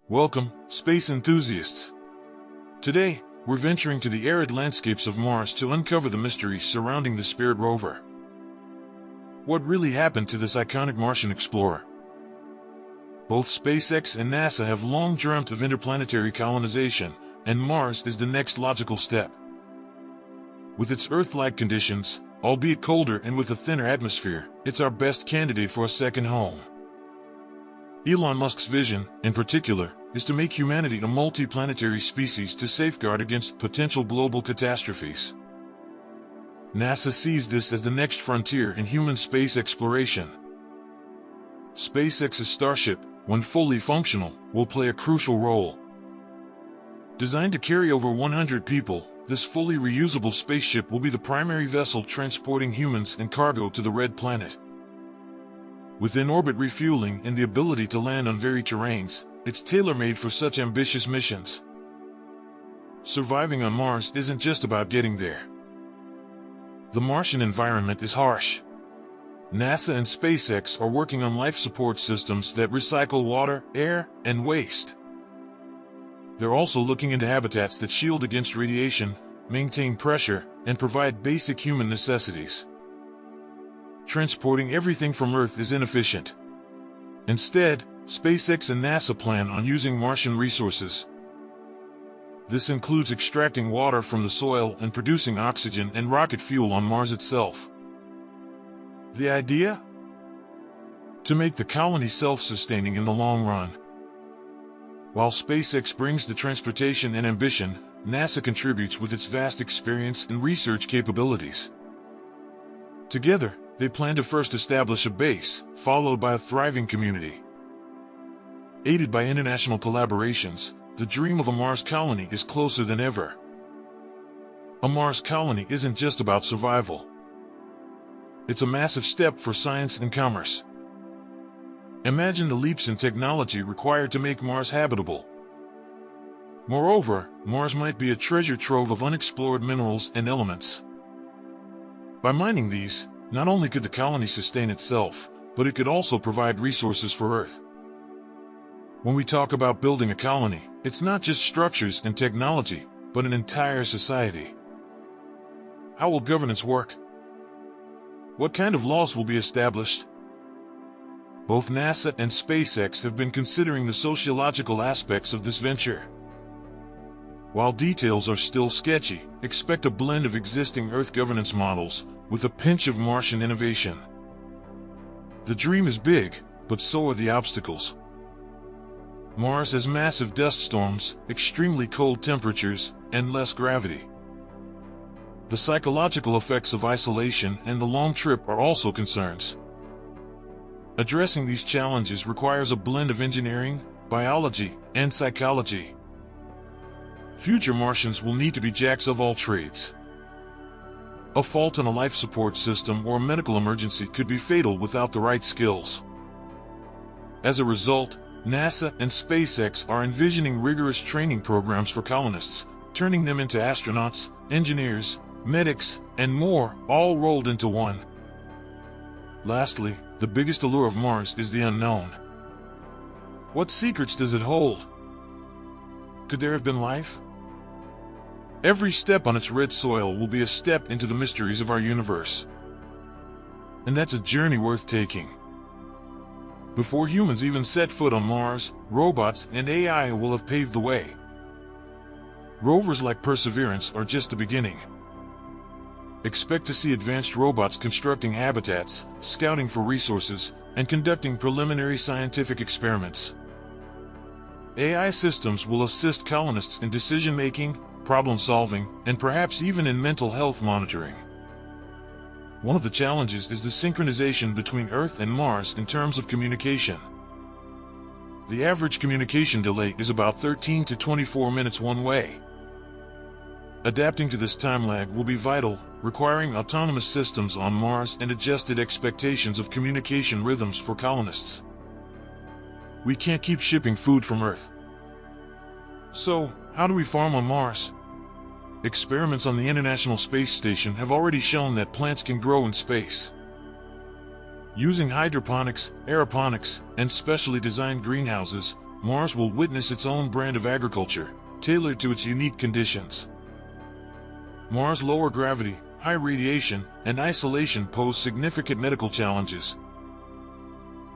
Welcome, space enthusiasts. Today, we're venturing to the arid landscapes of Mars to uncover the mysteries surrounding the Spirit rover. What really happened to this iconic Martian explorer? Both SpaceX and NASA have long dreamt of interplanetary colonization, and Mars is the next logical step. With its Earth-like conditions, albeit colder and with a thinner atmosphere, it's our best candidate for a second home. Elon Musk's vision, in particular, is to make humanity a multi-planetary species to safeguard against potential global catastrophes. NASA sees this as the next frontier in human space exploration. SpaceX's Starship, when fully functional, will play a crucial role. Designed to carry over 100 people, this fully reusable spaceship will be the primary vessel transporting humans and cargo to the Red Planet. With in-orbit refueling and the ability to land on varied terrains, it's tailor-made for such ambitious missions. Surviving on Mars isn't just about getting there. The Martian environment is harsh. NASA and SpaceX are working on life support systems that recycle water, air, and waste. They're also looking into habitats that shield against radiation, maintain pressure, and provide basic human necessities. Transporting everything from Earth is inefficient. Instead, SpaceX and NASA plan on using Martian resources. This includes extracting water from the soil and producing oxygen and rocket fuel on Mars itself. The idea? To make the colony self-sustaining in the long run. While SpaceX brings the transportation and ambition, NASA contributes with its vast experience and research capabilities. Together, they plan to first establish a base, followed by a thriving community. Aided by international collaborations, the dream of a Mars colony is closer than ever. A Mars colony isn't just about survival. It's a massive step for science and commerce. Imagine the leaps in technology required to make Mars habitable. Moreover, Mars might be a treasure trove of unexplored minerals and elements. By mining these, not only could the colony sustain itself, but it could also provide resources for Earth. When we talk about building a colony, it's not just structures and technology, but an entire society. How will governance work? What kind of laws will be established? Both NASA and SpaceX have been considering the sociological aspects of this venture. While details are still sketchy, expect a blend of existing Earth governance models, with a pinch of Martian innovation. The dream is big, but so are the obstacles. Mars has massive dust storms, extremely cold temperatures, and less gravity. The psychological effects of isolation and the long trip are also concerns. Addressing these challenges requires a blend of engineering, biology, and psychology. Future Martians will need to be jacks of all trades. A fault in a life support system or a medical emergency could be fatal without the right skills. As a result, NASA and SpaceX are envisioning rigorous training programs for colonists, turning them into astronauts, engineers, medics, and more, all rolled into one. Lastly, the biggest allure of Mars is the unknown. What secrets does it hold? Could there have been life? Every step on its red soil will be a step into the mysteries of our universe. And that's a journey worth taking. Before humans even set foot on Mars, robots and AI will have paved the way. Rovers like Perseverance are just the beginning. Expect to see advanced robots constructing habitats, scouting for resources, and conducting preliminary scientific experiments. AI systems will assist colonists in decision-making, problem-solving, and perhaps even in mental health monitoring. One of the challenges is the synchronization between Earth and Mars in terms of communication. The average communication delay is about 13 to 24 minutes one way. Adapting to this time lag will be vital, requiring autonomous systems on Mars and adjusted expectations of communication rhythms for colonists. We can't keep shipping food from Earth. So, how do we farm on Mars? Experiments on the International Space Station have already shown that plants can grow in space. Using hydroponics, aeroponics, and specially designed greenhouses, Mars will witness its own brand of agriculture, tailored to its unique conditions. Mars' lower gravity, high radiation, and isolation pose significant medical challenges.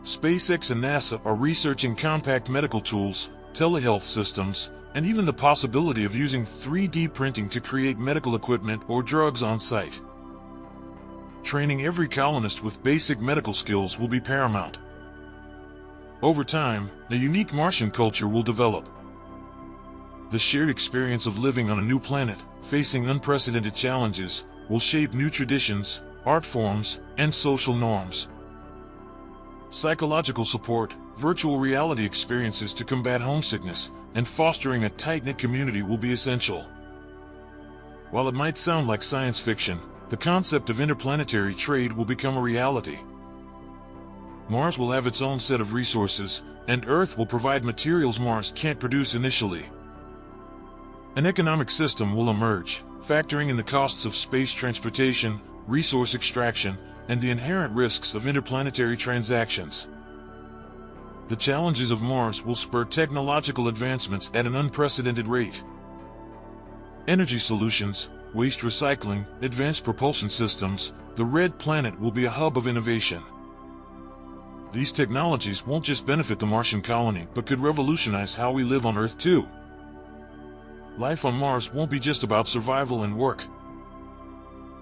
SpaceX and NASA are researching compact medical tools, telehealth systems, and even the possibility of using 3D printing to create medical equipment or drugs on site. Training every colonist with basic medical skills will be paramount. Over time, a unique Martian culture will develop. The shared experience of living on a new planet, facing unprecedented challenges, will shape new traditions, art forms, and social norms. Psychological support, virtual reality experiences to combat homesickness, and fostering a tight-knit community will be essential. While it might sound like science fiction, the concept of interplanetary trade will become a reality. Mars will have its own set of resources, and Earth will provide materials Mars can't produce initially. An economic system will emerge, factoring in the costs of space transportation, resource extraction, and the inherent risks of interplanetary transactions. The challenges of Mars will spur technological advancements at an unprecedented rate. Energy solutions, waste recycling, advanced propulsion systems, the Red Planet will be a hub of innovation. These technologies won't just benefit the Martian colony, but could revolutionize how we live on Earth too. Life on Mars won't be just about survival and work.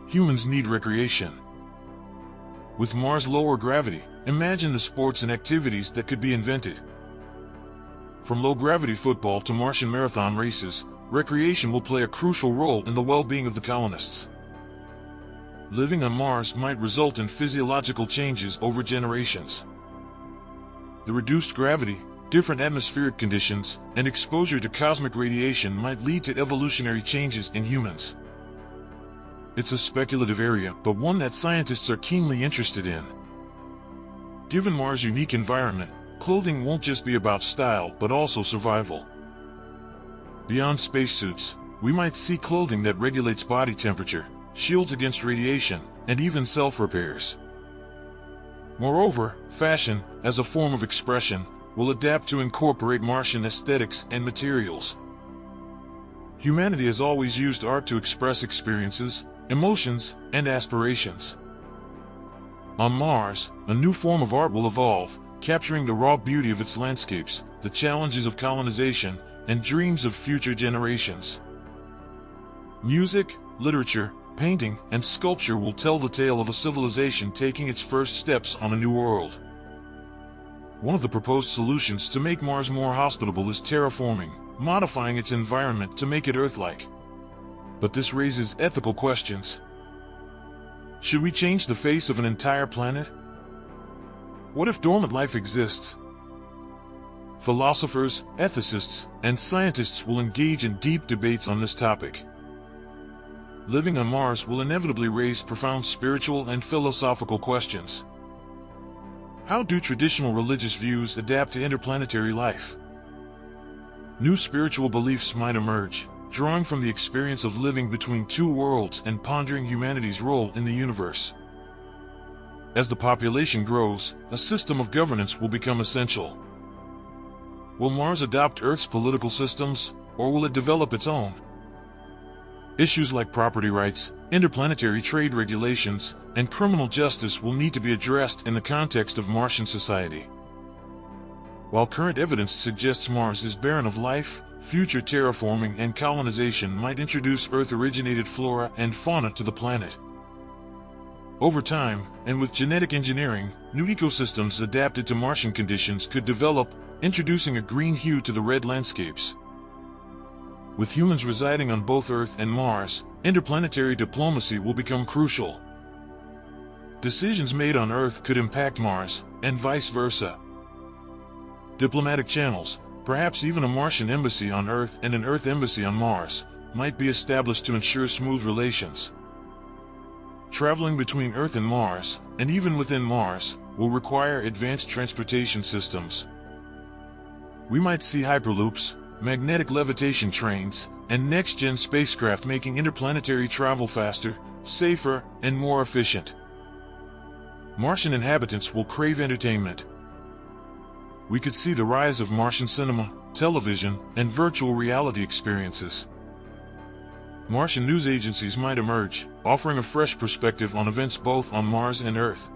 Humans need recreation. With Mars' lower gravity, imagine the sports and activities that could be invented. From low-gravity football to Martian marathon races, recreation will play a crucial role in the well-being of the colonists. Living on Mars might result in physiological changes over generations. The reduced gravity, different atmospheric conditions, and exposure to cosmic radiation might lead to evolutionary changes in humans. It's a speculative area, but one that scientists are keenly interested in. Given Mars' unique environment, clothing won't just be about style, but also survival. Beyond spacesuits, we might see clothing that regulates body temperature, shields against radiation, and even self-repairs. Moreover, fashion, as a form of expression, will adapt to incorporate Martian aesthetics and materials. Humanity has always used art to express experiences, emotions, and aspirations. On Mars, a new form of art will evolve, capturing the raw beauty of its landscapes, the challenges of colonization, and dreams of future generations. Music, literature, painting, and sculpture will tell the tale of a civilization taking its first steps on a new world. One of the proposed solutions to make Mars more hospitable is terraforming, modifying its environment to make it Earth-like. But this raises ethical questions. Should we change the face of an entire planet? What if dormant life exists? Philosophers, ethicists, and scientists will engage in deep debates on this topic. Living on Mars will inevitably raise profound spiritual and philosophical questions. How do traditional religious views adapt to interplanetary life? New spiritual beliefs might emerge, drawing from the experience of living between two worlds and pondering humanity's role in the universe. As the population grows, a system of governance will become essential. Will Mars adopt Earth's political systems, or will it develop its own? Issues like property rights, interplanetary trade regulations, and criminal justice will need to be addressed in the context of Martian society. While current evidence suggests Mars is barren of life, future terraforming and colonization might introduce Earth-originated flora and fauna to the planet. Over time, and with genetic engineering, new ecosystems adapted to Martian conditions could develop, introducing a green hue to the red landscapes. With humans residing on both Earth and Mars, interplanetary diplomacy will become crucial. Decisions made on Earth could impact Mars, and vice versa. Diplomatic channels, perhaps even a Martian embassy on Earth and an Earth embassy on Mars, might be established to ensure smooth relations. Traveling between Earth and Mars, and even within Mars, will require advanced transportation systems. We might see hyperloops, magnetic levitation trains, and next-gen spacecraft making interplanetary travel faster, safer, and more efficient. Martian inhabitants will crave entertainment. We could see the rise of Martian cinema, television, and virtual reality experiences. Martian news agencies might emerge, offering a fresh perspective on events both on Mars and Earth.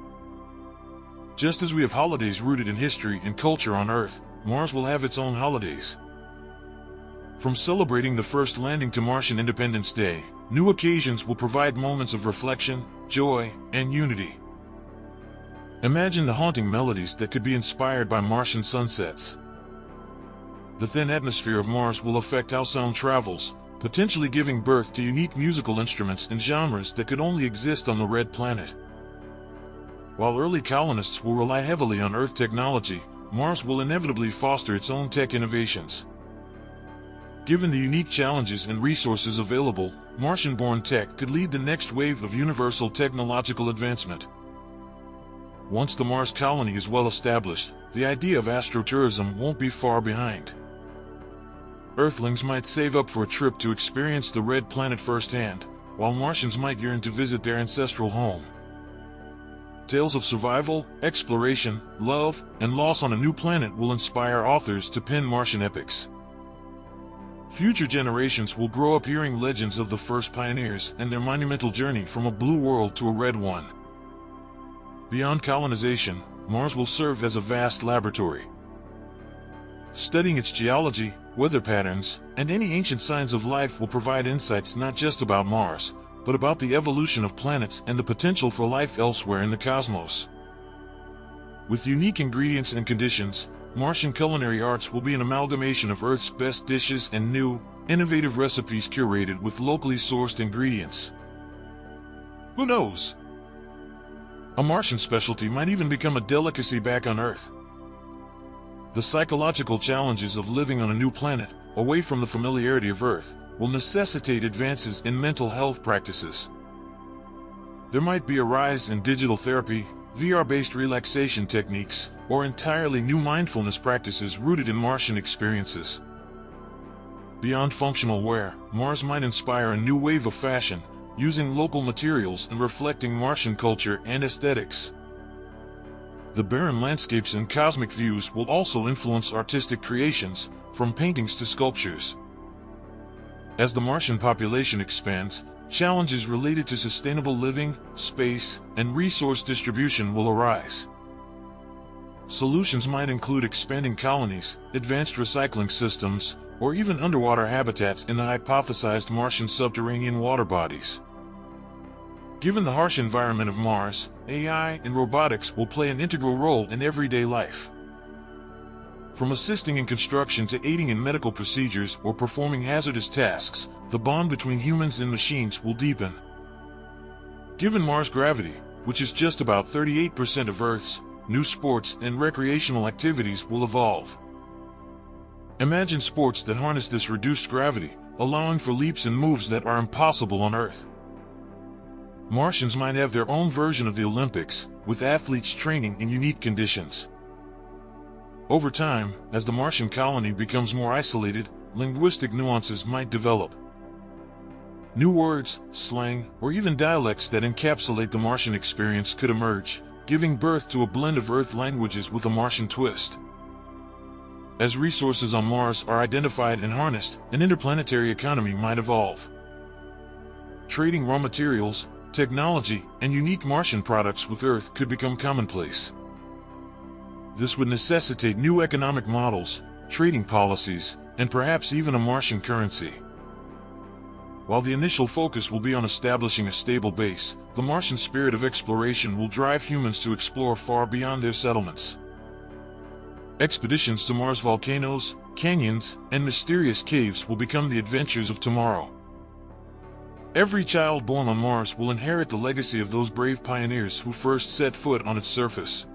Just as we have holidays rooted in history and culture on Earth, Mars will have its own holidays. From celebrating the first landing to Martian Independence Day, new occasions will provide moments of reflection, joy, and unity. Imagine the haunting melodies that could be inspired by Martian sunsets. The thin atmosphere of Mars will affect how sound travels, potentially giving birth to unique musical instruments and genres that could only exist on the Red Planet. While early colonists will rely heavily on Earth technology, Mars will inevitably foster its own tech innovations. Given the unique challenges and resources available, Martian-born tech could lead the next wave of universal technological advancement. Once the Mars colony is well established, the idea of astrotourism won't be far behind. Earthlings might save up for a trip to experience the Red Planet firsthand, while Martians might yearn to visit their ancestral home. Tales of survival, exploration, love, and loss on a new planet will inspire authors to pen Martian epics. Future generations will grow up hearing legends of the first pioneers and their monumental journey from a blue world to a red one. Beyond colonization, Mars will serve as a vast laboratory. Studying its geology, weather patterns, and any ancient signs of life will provide insights not just about Mars, but about the evolution of planets and the potential for life elsewhere in the cosmos. With unique ingredients and conditions, Martian culinary arts will be an amalgamation of Earth's best dishes and new, innovative recipes curated with locally sourced ingredients. Who knows? A Martian specialty might even become a delicacy back on Earth. The psychological challenges of living on a new planet, away from the familiarity of Earth, will necessitate advances in mental health practices. There might be a rise in digital therapy, VR-based relaxation techniques, or entirely new mindfulness practices rooted in Martian experiences. Beyond functional wear, Mars might inspire a new wave of fashion, using local materials and reflecting Martian culture and aesthetics. The barren landscapes and cosmic views will also influence artistic creations, from paintings to sculptures. As the Martian population expands, challenges related to sustainable living, space, and resource distribution will arise. Solutions might include expanding colonies, advanced recycling systems, or even underwater habitats in the hypothesized Martian subterranean water bodies. Given the harsh environment of Mars, AI and robotics will play an integral role in everyday life. From assisting in construction to aiding in medical procedures or performing hazardous tasks, the bond between humans and machines will deepen. Given Mars' gravity, which is just about 38% of Earth's, new sports and recreational activities will evolve. Imagine sports that harness this reduced gravity, allowing for leaps and moves that are impossible on Earth. Martians might have their own version of the Olympics, with athletes training in unique conditions. Over time, as the Martian colony becomes more isolated, linguistic nuances might develop. New words, slang, or even dialects that encapsulate the Martian experience could emerge, giving birth to a blend of Earth languages with a Martian twist. As resources on Mars are identified and harnessed, an interplanetary economy might evolve. Trading raw materials, technology, and unique Martian products with Earth could become commonplace. This would necessitate new economic models, trading policies, and perhaps even a Martian currency. While the initial focus will be on establishing a stable base, the Martian spirit of exploration will drive humans to explore far beyond their settlements. Expeditions to Mars volcanoes, canyons, and mysterious caves will become the adventures of tomorrow. Every child born on Mars will inherit the legacy of those brave pioneers who first set foot on its surface.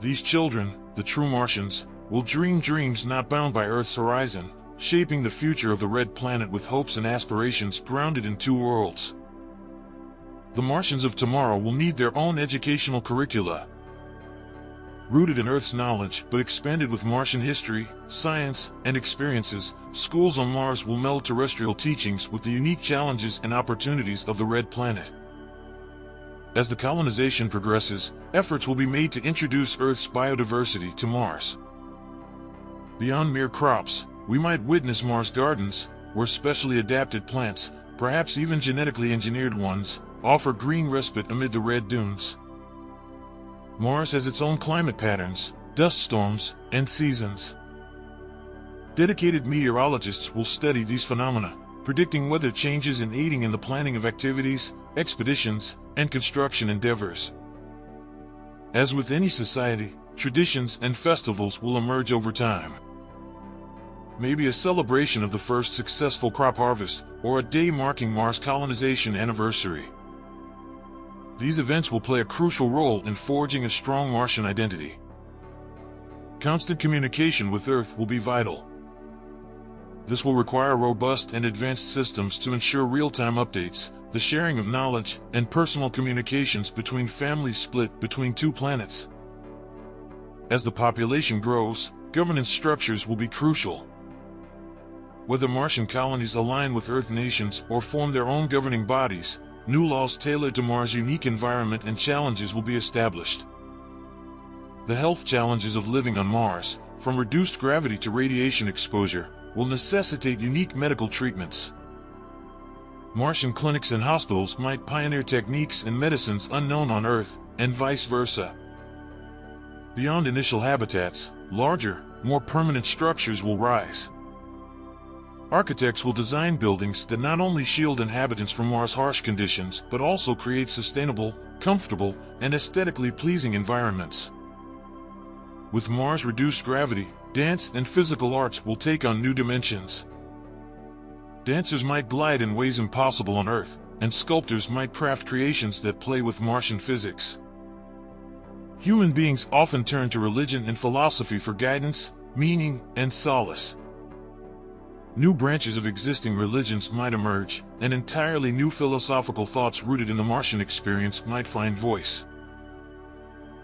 These children, the true Martians, will dream dreams not bound by Earth's horizon, shaping the future of the Red Planet with hopes and aspirations grounded in two worlds. The Martians of tomorrow will need their own educational curricula. Rooted in Earth's knowledge but expanded with Martian history, science, and experiences, schools on Mars will meld terrestrial teachings with the unique challenges and opportunities of the Red Planet. As the colonization progresses, efforts will be made to introduce Earth's biodiversity to Mars. Beyond mere crops, we might witness Mars gardens, where specially adapted plants, perhaps even genetically engineered ones, offer green respite amid the red dunes. Mars has its own climate patterns, dust storms, and seasons. Dedicated meteorologists will study these phenomena, predicting weather changes and aiding in the planning of activities, expeditions, and construction endeavors. As with any society, traditions and festivals will emerge over time. Maybe a celebration of the first successful crop harvest, or a day marking Mars colonization anniversary. These events will play a crucial role in forging a strong Martian identity. Constant communication with Earth will be vital. This will require robust and advanced systems to ensure real-time updates, the sharing of knowledge, and personal communications between families split between two planets. As the population grows, governance structures will be crucial. Whether Martian colonies align with Earth nations or form their own governing bodies, new laws tailored to Mars' unique environment and challenges will be established. The health challenges of living on Mars, from reduced gravity to radiation exposure, will necessitate unique medical treatments. Martian clinics and hospitals might pioneer techniques and medicines unknown on Earth, and vice versa. Beyond initial habitats, larger, more permanent structures will rise. Architects will design buildings that not only shield inhabitants from Mars' harsh conditions, but also create sustainable, comfortable, and aesthetically pleasing environments. With Mars' reduced gravity, dance and physical arts will take on new dimensions. Dancers might glide in ways impossible on Earth, and sculptors might craft creations that play with Martian physics. Human beings often turn to religion and philosophy for guidance, meaning, and solace. New branches of existing religions might emerge, and entirely new philosophical thoughts rooted in the Martian experience might find voice.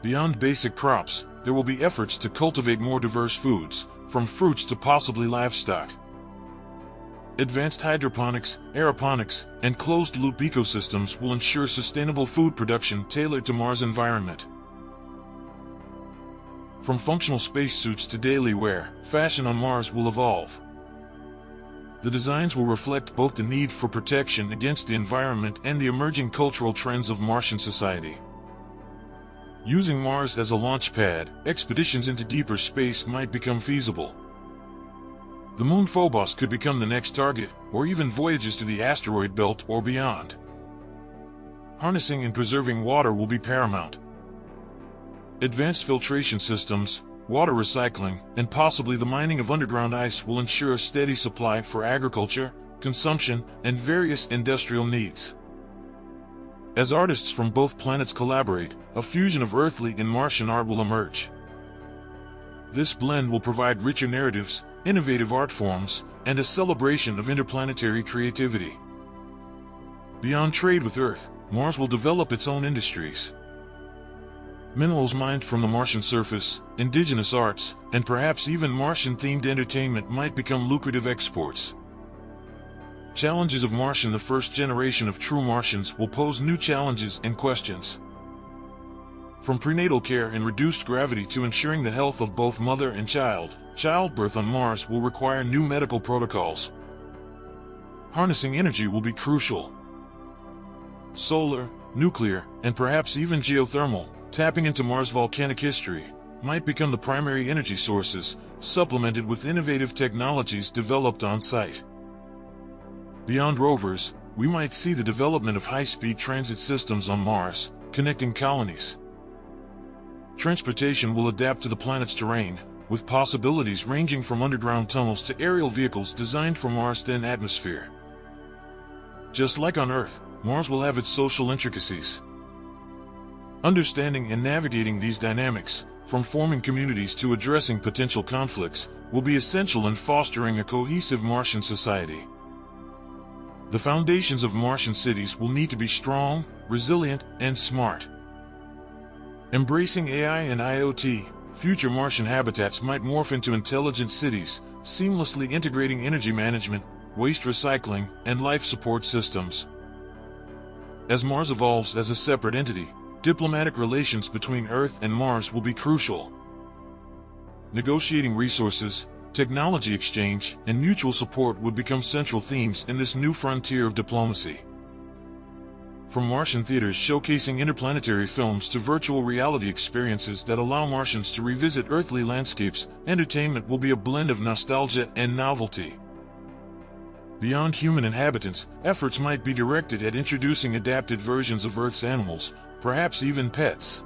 Beyond basic crops, there will be efforts to cultivate more diverse foods, from fruits to possibly livestock. Advanced hydroponics, aeroponics, and closed-loop ecosystems will ensure sustainable food production tailored to Mars' environment. From functional spacesuits to daily wear, fashion on Mars will evolve. The designs will reflect both the need for protection against the environment and the emerging cultural trends of Martian society. Using Mars as a launch pad, expeditions into deeper space might become feasible. The moon Phobos could become the next target, or even voyages to the asteroid belt or beyond. Harnessing and preserving water will be paramount. Advanced filtration systems, water recycling, and possibly the mining of underground ice will ensure a steady supply for agriculture, consumption, and various industrial needs. As artists from both planets collaborate, a fusion of earthly and Martian art will emerge. This blend will provide richer narratives, innovative art forms, and a celebration of interplanetary creativity. Beyond trade with Earth, Mars will develop its own industries. Minerals mined from the Martian surface, indigenous arts, and perhaps even Martian-themed entertainment might become lucrative exports. Challenges of Martian. The first generation of true Martians will pose new challenges and questions. From prenatal care and reduced gravity to ensuring the health of both mother and child, childbirth on Mars will require new medical protocols. Harnessing energy will be crucial. Solar, nuclear, and perhaps even geothermal, tapping into Mars' volcanic history, might become the primary energy sources, supplemented with innovative technologies developed on site. Beyond rovers, we might see the development of high-speed transit systems on Mars, connecting colonies. Transportation will adapt to the planet's terrain, with possibilities ranging from underground tunnels to aerial vehicles designed for Mars' thin atmosphere. Just like on Earth, Mars will have its social intricacies. Understanding and navigating these dynamics, from forming communities to addressing potential conflicts, will be essential in fostering a cohesive Martian society. The foundations of Martian cities will need to be strong, resilient, and smart. Embracing AI and IoT, future Martian habitats might morph into intelligent cities, seamlessly integrating energy management, waste recycling, and life support systems. As Mars evolves as a separate entity, diplomatic relations between Earth and Mars will be crucial. Negotiating resources, technology exchange, and mutual support would become central themes in this new frontier of diplomacy. From Martian theaters showcasing interplanetary films to virtual reality experiences that allow Martians to revisit earthly landscapes, entertainment will be a blend of nostalgia and novelty. Beyond human inhabitants, efforts might be directed at introducing adapted versions of Earth's animals, perhaps even pets.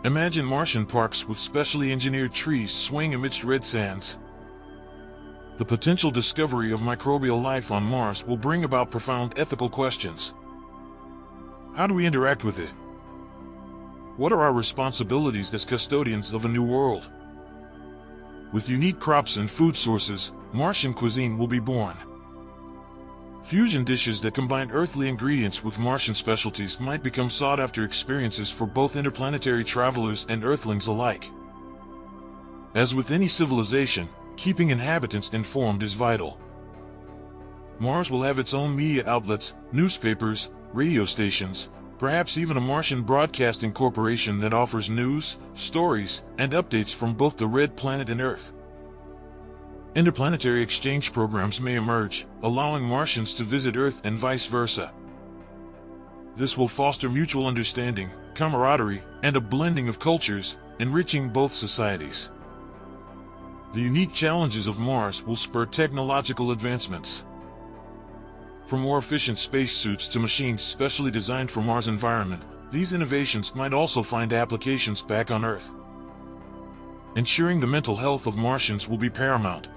Imagine Martian parks with specially engineered trees swaying amidst red sands. The potential discovery of microbial life on Mars will bring about profound ethical questions. How do we interact with it? What are our responsibilities as custodians of a new world? With unique crops and food sources, Martian cuisine will be born. Fusion dishes that combine earthly ingredients with Martian specialties might become sought-after experiences for both interplanetary travelers and Earthlings alike. As with any civilization, keeping inhabitants informed is vital. Mars will have its own media outlets, newspapers, radio stations, perhaps even a Martian broadcasting corporation that offers news, stories, and updates from both the Red Planet and Earth. Interplanetary exchange programs may emerge, allowing Martians to visit Earth and vice versa. This will foster mutual understanding, camaraderie, and a blending of cultures, enriching both societies. The unique challenges of Mars will spur technological advancements. From more efficient spacesuits to machines specially designed for Mars' environment, these innovations might also find applications back on Earth. Ensuring the mental health of Martians will be paramount.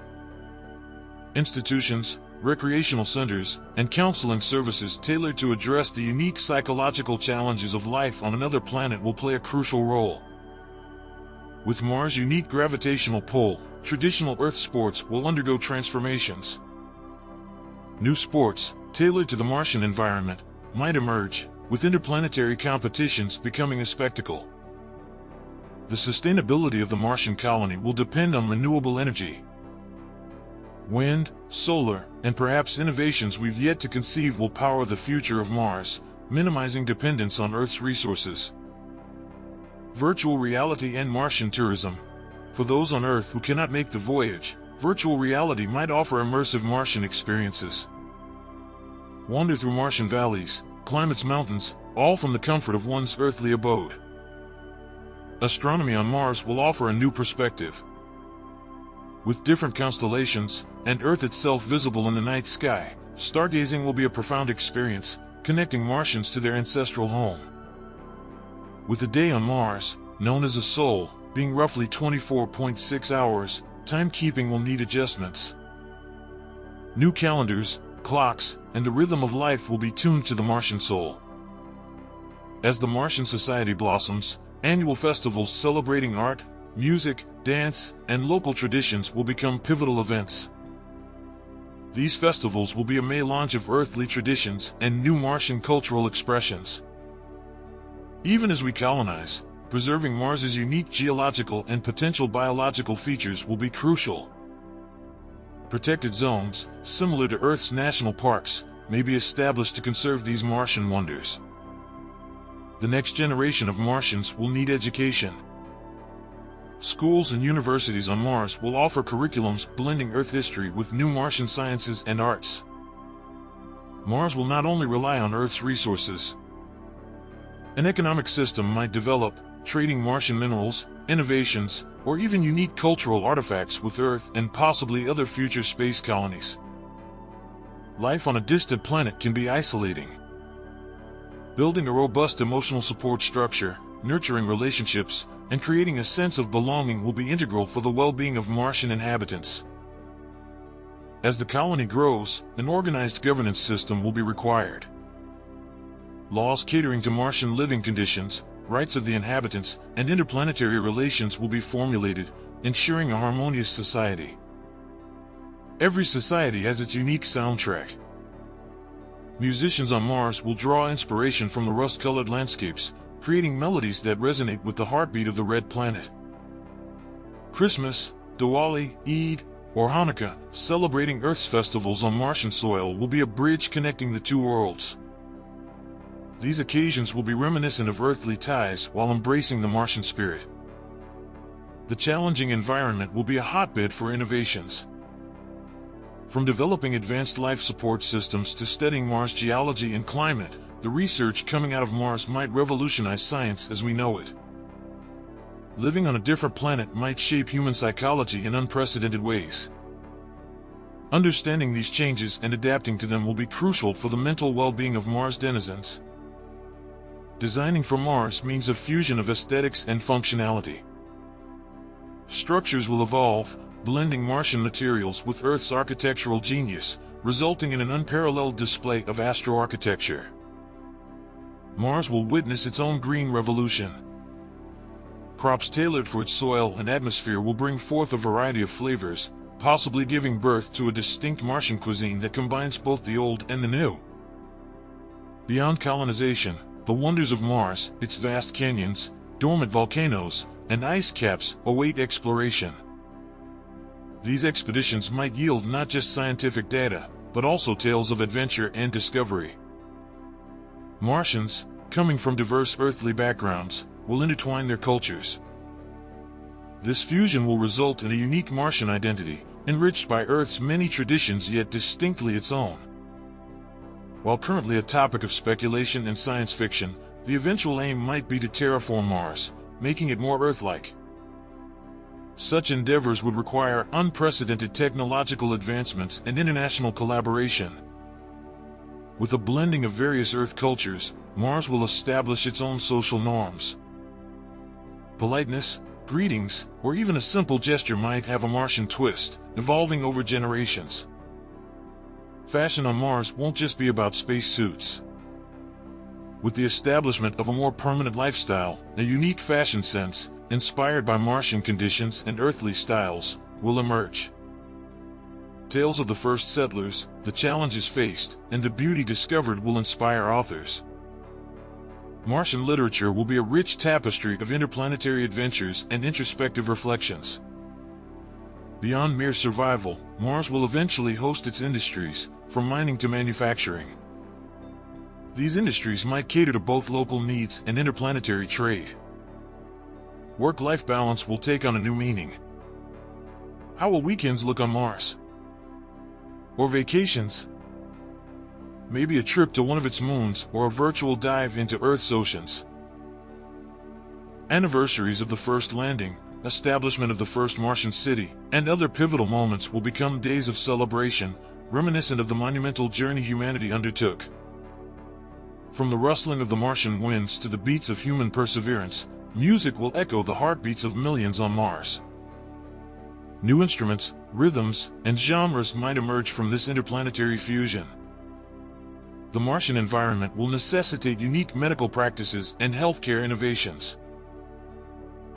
Institutions, recreational centers, and counseling services tailored to address the unique psychological challenges of life on another planet will play a crucial role. With Mars' unique gravitational pull, traditional Earth sports will undergo transformations. New sports, tailored to the Martian environment, might emerge, with interplanetary competitions becoming a spectacle. The sustainability of the Martian colony will depend on renewable energy. Wind, solar, and perhaps innovations we've yet to conceive will power the future of Mars, minimizing dependence on Earth's resources. Virtual reality and Martian tourism. For those on Earth who cannot make the voyage, virtual reality might offer immersive Martian experiences. Wander through Martian valleys, climb its mountains, all from the comfort of one's earthly abode. Astronomy on Mars will offer a new perspective. With different constellations, and Earth itself visible in the night sky, stargazing will be a profound experience, connecting Martians to their ancestral home. With a day on Mars, known as a sol, being roughly 24.6 hours, timekeeping will need adjustments. New calendars, clocks, and the rhythm of life will be tuned to the Martian sol. As the Martian society blossoms, annual festivals celebrating art, music, dance, and local traditions will become pivotal events. These festivals will be a melange of earthly traditions and new Martian cultural expressions. Even as we colonize, preserving Mars's unique geological and potential biological features will be crucial. Protected zones, similar to Earth's national parks, may be established to conserve these Martian wonders. The next generation of Martians will need education. Schools and universities on Mars will offer curriculums blending Earth history with new Martian sciences and arts. Mars will not only rely on Earth's resources. An economic system might develop, trading Martian minerals, innovations, or even unique cultural artifacts with Earth and possibly other future space colonies. Life on a distant planet can be isolating. Building a robust emotional support structure, nurturing relationships, and creating a sense of belonging will be integral for the well-being of Martian inhabitants. As the colony grows, an organized governance system will be required. Laws catering to Martian living conditions, rights of the inhabitants, and interplanetary relations will be formulated, ensuring a harmonious society. Every society has its unique soundtrack. Musicians on Mars will draw inspiration from the rust-colored landscapes, creating melodies that resonate with the heartbeat of the Red Planet. Christmas, Diwali, Eid, or Hanukkah, celebrating Earth's festivals on Martian soil will be a bridge connecting the two worlds. These occasions will be reminiscent of earthly ties while embracing the Martian spirit. The challenging environment will be a hotbed for innovations. From developing advanced life support systems to studying Mars geology and climate, the research coming out of Mars might revolutionize science as we know it. Living on a different planet might shape human psychology in unprecedented ways. Understanding these changes and adapting to them will be crucial for the mental well-being of Mars denizens. Designing for Mars means a fusion of aesthetics and functionality. Structures will evolve, blending Martian materials with Earth's architectural genius, resulting in an unparalleled display of astroarchitecture. Mars will witness its own green revolution. Crops tailored for its soil and atmosphere will bring forth a variety of flavors, possibly giving birth to a distinct Martian cuisine that combines both the old and the new. Beyond colonization, the wonders of Mars, its vast canyons, dormant volcanoes, and ice caps await exploration. These expeditions might yield not just scientific data, but also tales of adventure and discovery. Martians, coming from diverse earthly backgrounds, will intertwine their cultures. This fusion will result in a unique Martian identity, enriched by Earth's many traditions yet distinctly its own. While currently a topic of speculation and science fiction, the eventual aim might be to terraform Mars, making it more Earth-like. Such endeavors would require unprecedented technological advancements and international collaboration. With a blending of various Earth cultures, Mars will establish its own social norms. Politeness, greetings, or even a simple gesture might have a Martian twist, evolving over generations. Fashion on Mars won't just be about spacesuits. With the establishment of a more permanent lifestyle, a unique fashion sense, inspired by Martian conditions and earthly styles, will emerge. Tales of the first settlers, the challenges faced, and the beauty discovered will inspire authors. Martian literature will be a rich tapestry of interplanetary adventures and introspective reflections. Beyond mere survival, Mars will eventually host its industries, from mining to manufacturing. These industries might cater to both local needs and interplanetary trade. Work-life balance will take on a new meaning. How will weekends look on Mars? Or vacations? Maybe a trip to one of its moons or a virtual dive into Earth's oceans. Anniversaries of the first landing, establishment of the first Martian city, and other pivotal moments will become days of celebration, reminiscent of the monumental journey humanity undertook. From the rustling of the Martian winds to the beats of human perseverance, music will echo the heartbeats of millions on Mars. New instruments, rhythms, and genres might emerge from this interplanetary fusion. The Martian environment will necessitate unique medical practices and healthcare innovations.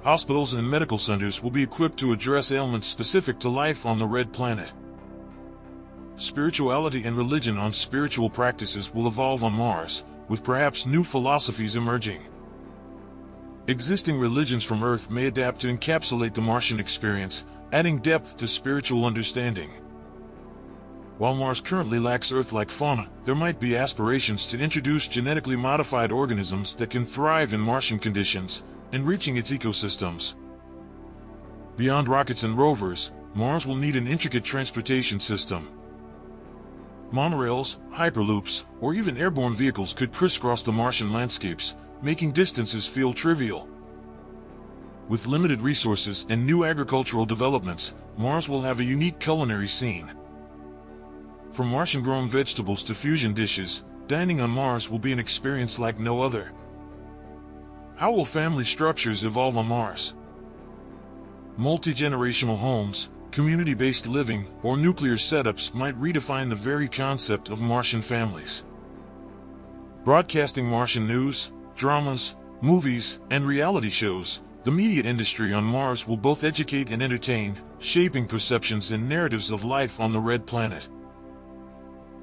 Hospitals and medical centers will be equipped to address ailments specific to life on the red planet. Spirituality and religion on spiritual practices will evolve on Mars, with perhaps new philosophies emerging. Existing religions from Earth may adapt to encapsulate the Martian experience, adding depth to spiritual understanding. While Mars currently lacks Earth-like fauna, there might be aspirations to introduce genetically modified organisms that can thrive in Martian conditions, enriching its ecosystems. Beyond rockets and rovers, Mars will need an intricate transportation system. Monorails, hyperloops, or even airborne vehicles could crisscross the Martian landscapes, making distances feel trivial. With limited resources and new agricultural developments, Mars will have a unique culinary scene. From Martian-grown vegetables to fusion dishes, dining on Mars will be an experience like no other. How will family structures evolve on Mars? Multi-generational homes, community-based living, or nuclear setups might redefine the very concept of Martian families. Broadcasting Martian news, dramas, movies, and reality shows, the media industry on Mars will both educate and entertain, shaping perceptions and narratives of life on the red planet.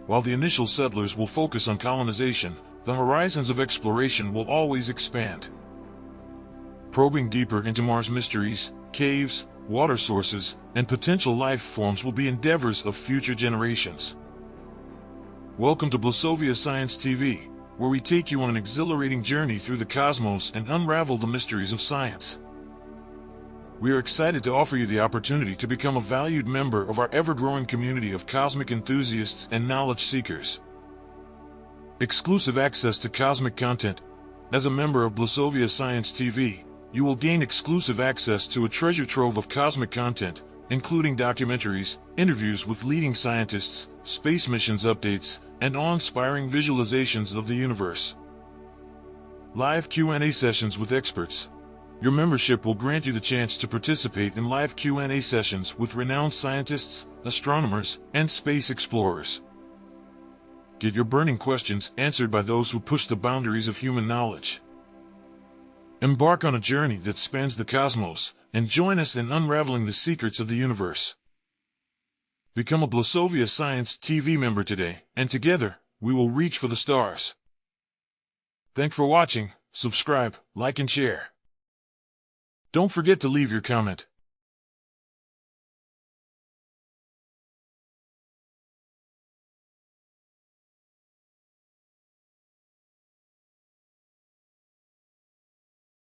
While the initial settlers will focus on colonization, the horizons of exploration will always expand. Probing deeper into Mars' mysteries, caves, water sources, and potential life forms will be endeavors of future generations. Welcome to Blasovia Science TV, where we take you on an exhilarating journey through the cosmos and unravel the mysteries of science. We are excited to offer you the opportunity to become a valued member of our ever-growing community of cosmic enthusiasts and knowledge seekers. Exclusive access to cosmic content. As a member of Blasovia Science TV, you will gain exclusive access to a treasure trove of cosmic content, including documentaries, interviews with leading scientists, space missions updates, and awe-inspiring visualizations of the universe. Live Q&A sessions with experts. Your membership will grant you the chance to participate in live Q&A sessions with renowned scientists, astronomers, and space explorers. Get your burning questions answered by those who push the boundaries of human knowledge. Embark on a journey that spans the cosmos, and join us in unraveling the secrets of the universe. Become a Blasovia Science TV member today, and together, we will reach for the stars. Thanks for watching. Subscribe, like and share. Don't forget to leave your comment.